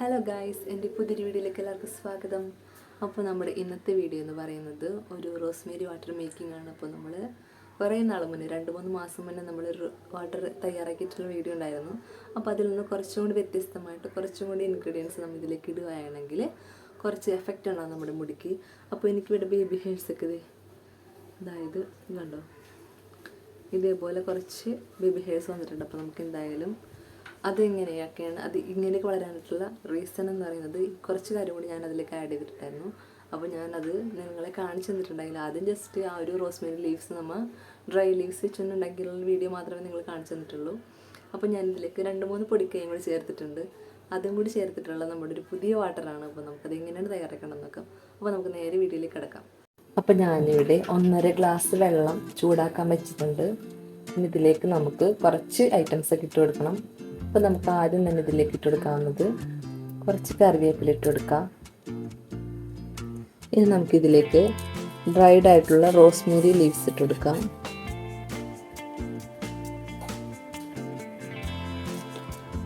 Hello guys, എൻ്റെ പുതിയൊരു വീഡിയോയിലേക്ക് എല്ലാവർക്കും സ്വാഗതം. അപ്പോൾ നമ്മുടെ ഇന്നത്തെ വീഡിയോ എന്ന് പറയുന്നത് ഒരു റോസ്മേരി വാട്ടർ മേക്കിംഗ് ആണ്. അപ്പോൾ നമ്മൾ കുറേ നാൾ മുന്നേ 2-3 മാസം മുന്നേ നമ്മളൊരു വാട്ടർ തയ്യാറാക്കിയിട്ടുള്ള വീഡിയോ ഉണ്ടായിരുന്നു. അപ്പോൾ അതിൽ നിന്ന് കുറച്ചും കൂടി വ്യത്യസ്തമായിട്ട് കുറച്ചും കൂടി ഇൻഗ്രീഡിയൻസ് നമ്മൾ ഇതിലേക്ക് ഇടുകയാണെങ്കിൽ കുറച്ച് എഫക്റ്റ് ഉണ്ടാകും നമ്മുടെ മുടിക്ക്. അപ്പോൾ എനിക്കിവിടെ ബേബി ഹെയർസൊക്കെ അതായത് കണ്ടോ, ഇതേപോലെ കുറച്ച് ബേബി ഹെയർസ് വന്നിട്ടുണ്ട്. അപ്പോൾ നമുക്ക് എന്തായാലും അതെങ്ങനെയൊക്കെയാണ് അത് ഇങ്ങനെയൊക്കെ വളരാനായിട്ടുള്ള റീസൺ എന്ന് പറയുന്നത് കുറച്ച് കാര്യം കൂടി ഞാൻ അതിലേക്ക് ആഡ് ചെയ്തിട്ടുണ്ടായിരുന്നു. അപ്പോൾ ഞാനത് നിങ്ങളെ കാണിച്ചു തന്നിട്ടുണ്ടായില്ല. ആദ്യം ജസ്റ്റ് ആ ഒരു റോസ്മേരി ലീവ്സ് നമ്മൾ ഡ്രൈ ലീവ്സ് വെച്ചുണ്ടാക്കിയുള്ള വീഡിയോ മാത്രമേ നിങ്ങൾ കാണിച്ചു തന്നിട്ടുള്ളൂ. അപ്പോൾ ഞാൻ ഇതിലേക്ക് 2-3 പൊടിക്കൈയും കൂടി ചേർത്തിട്ടുണ്ട്. അതും കൂടി ചേർത്തിട്ടുള്ള നമ്മുടെ ഒരു പുതിയ വാട്ടറാണ്. അപ്പോൾ നമുക്കത് എങ്ങനെയാണ് തയ്യാറാക്കണം നോക്കാം. അപ്പോൾ നമുക്ക് നേരെ വീഡിയോയിലേക്ക് കിടക്കാം. അപ്പോൾ ഞാനിവിടെ 1.5 ഗ്ലാസ് വെള്ളം ചൂടാക്കാൻ വെച്ചിട്ടുണ്ട്. ഇനി ഇതിലേക്ക് നമുക്ക് കുറച്ച് ഐറ്റംസ് ഒക്കെ ഇട്ട് കൊടുക്കണം. അപ്പോൾ നമുക്ക് ആദ്യം തന്നെ ഇതിലേക്ക് ഇട്ട് കൊടുക്കാവുന്നത് കുറച്ച് കറിവേപ്പില ഇട്ട് കൊടുക്കാം. ഇനി നമുക്കിതിലേക്ക് ഡ്രൈഡ് ആയിട്ടുള്ള റോസ്മേരി ലീവ്സ് ഇട്ട് കൊടുക്കാം.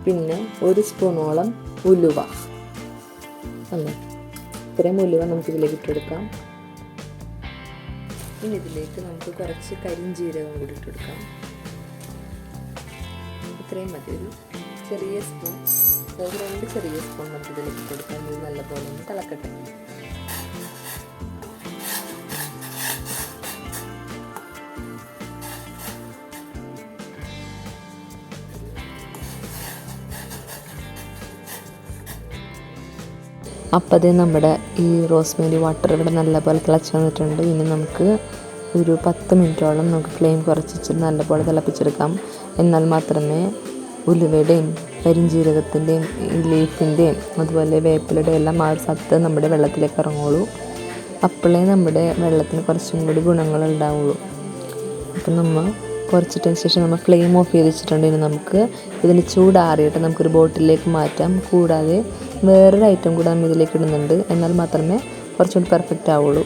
പിന്നെ 1 സ്പൂണോളം ഉലുവ, ഇത്രയും ഉലുവ നമുക്കിതിലേക്ക് ഇട്ട് കൊടുക്കാം. ഇനി ഇതിലേക്ക് നമുക്ക് കുറച്ച് കരിഞ്ജീരകം കൂടി ഇട്ട് കൊടുക്കാം. ഇത്രയും മതി. ഒരു ചെറിയ സ്പൂൺ, 2 ചെറിയ സ്പൂൺ നമുക്ക് ഇതിലേക്ക് ഇട്ട് കൊടുക്കാം. ഇത് നല്ലപോലെ ഒന്ന് തിളക്കട്ടെ. അപ്പോൾ അത് നമ്മുടെ ഈ റോസ്മേരി വാട്ടർ ഇവിടെ നല്ലപോലെ തിളച്ച് വന്നിട്ടുണ്ട്. ഇനി നമുക്ക് ഒരു 10 മിനിറ്റോളം നമുക്ക് ഫ്ലെയിം കുറച്ച് വെച്ചിട്ട് നല്ലപോലെ തിളപ്പിച്ചെടുക്കാം. എന്നാൽ മാത്രമേ ഉലുവയുടെയും കരിഞ്ജീരകത്തിൻ്റെയും ലീഫിൻ്റെയും അതുപോലെ വേപ്പിലയുടെ എല്ലാം ആ ഒരു സത്ത് നമ്മുടെ വെള്ളത്തിലേക്ക് ഇറങ്ങുള്ളൂ. അപ്പോഴേ നമ്മുടെ വെള്ളത്തിന് കുറച്ചും കൂടി ഗുണങ്ങൾ ഉണ്ടാവുള്ളൂ. അപ്പം നമ്മൾ കുറച്ചിട്ടതിന് ശേഷം നമ്മൾ ഫ്ലെയിം ഓഫ് ചെയ്ത് വെച്ചിട്ടുണ്ട്. ഇനി നമുക്ക് ഇതിന് ചൂടാറിയിട്ട് നമുക്കൊരു ബോട്ടിലേക്ക് മാറ്റാം. കൂടാതെ വേറൊരു ഐറ്റം കൂടെ നമ്മൾ ഇതിലേക്ക് ഇടുന്നുണ്ട്. എന്നാൽ മാത്രമേ കുറച്ചുകൂടി പെർഫെക്റ്റ് ആവുള്ളൂ.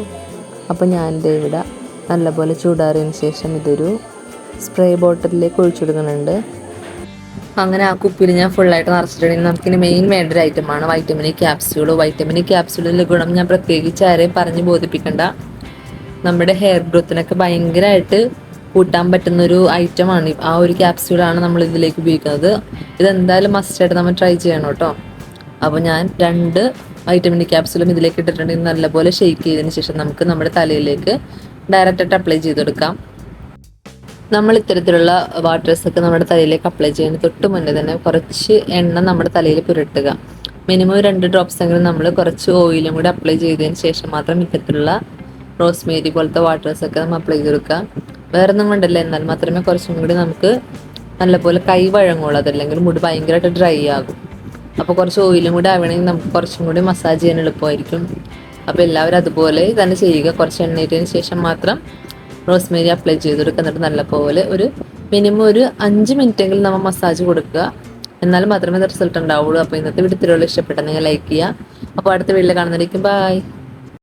അപ്പോൾ ഞാനിത് ഇവിടെ നല്ലപോലെ ചൂടാറിയതിന് ശേഷം ഇതൊരു സ്പ്രേ ബോട്ടിലേക്ക് ഒഴിച്ചെടുക്കുന്നുണ്ട്. അങ്ങനെ ആ കുപ്പിയിൽ ഞാൻ ഫുള്ളായിട്ട് നിറച്ചിട്ടുണ്ടെങ്കിൽ നമുക്കിനി മെയിൻ വേണ്ട ഒരു ഐറ്റമാണ് വൈറ്റമിൻ ക്യാപ്സ്യൂൾ. വൈറ്റമിൻ ക്യാപ്സ്യൂളിൻ്റെ ഗുണം ഞാൻ പ്രത്യേകിച്ച് ആരെയും പറഞ്ഞ് ബോധിപ്പിക്കണ്ട. നമ്മുടെ ഹെയർ ഗ്രോത്തിനൊക്കെ ഭയങ്കരമായിട്ട് കൂട്ടാൻ പറ്റുന്നൊരു ഐറ്റമാണ്. ആ ഒരു ക്യാപ്സ്യൂളാണ് നമ്മൾ ഇതിലേക്ക് ഉപയോഗിക്കുന്നത്. ഇതെന്തായാലും മസ്റ്റായിട്ട് നമ്മൾ ട്രൈ ചെയ്യണം കേട്ടോ. അപ്പോൾ ഞാൻ 2 വൈറ്റമിൻ ക്യാപ്സ്യൂളും ഇതിലേക്ക് ഇട്ടിട്ടുണ്ടെങ്കിൽ നല്ലപോലെ ഷെയ്ക്ക് ചെയ്തതിന് ശേഷം നമുക്ക് നമ്മുടെ തലയിലേക്ക് ഡയറക്റ്റായിട്ട് അപ്ലൈ ചെയ്തെടുക്കാം. നമ്മൾ ഇത്തരത്തിലുള്ള വാട്ടേഴ്സൊക്കെ നമ്മുടെ തലയിലേക്ക് അപ്ലൈ ചെയ്യുന്നതിന് തൊട്ട് മുന്നേ തന്നെ കുറച്ച് എണ്ണ നമ്മുടെ തലയിൽ പുരട്ടുക. മിനിമം 2 ഡ്രോപ്സ് എങ്കിലും നമ്മൾ കുറച്ച് ഓയിലും കൂടി അപ്ലൈ ചെയ്തതിന് ശേഷം മാത്രം ഇത്തരത്തിലുള്ള റോസ്മേരി പോലത്തെ വാട്ടേഴ്സൊക്കെ നമ്മൾ അപ്ലൈ ചെയ്തെടുക്കുക. വേറെ ഒന്നും കൊണ്ടല്ല, എന്നാൽ മാത്രമേ കുറച്ചും കൂടി നമുക്ക് നല്ലപോലെ കൈ വഴങ്ങുള്ളൂ. അതല്ലെങ്കിൽ മുടി ഭയങ്കരമായിട്ട് ഡ്രൈ ആകും. അപ്പോൾ കുറച്ച് ഓയിലും കൂടി ആവണമെങ്കിൽ നമുക്ക് കുറച്ചും കൂടി മസാജ് ചെയ്യാൻ എളുപ്പമായിരിക്കും. അപ്പോൾ എല്ലാവരും അതുപോലെ തന്നെ ചെയ്യുക. കുറച്ച് എണ്ണ ഇട്ടതിന് ശേഷം മാത്രം റോസ്മേരി അപ്ലൈ ചെയ്ത് കൊടുക്കുക. എന്നിട്ട് നല്ലപോലെ ഒരു മിനിമം ഒരു 5 മിനിറ്റെങ്കിലും നമ്മൾ മസാജ് കൊടുക്കുക. എന്നാലും മാത്രമേ റിസൾട്ട് ഉണ്ടാവുള്ളൂ. അപ്പോൾ ഇന്നത്തെ വീഡിയോ ഇഷ്ടപ്പെട്ടെങ്കിൽ ലൈക്ക് ചെയ്യുക. അപ്പോൾ അടുത്ത വീഡിയോയിൽ കാണുന്നതായിരിക്കും. ബൈ.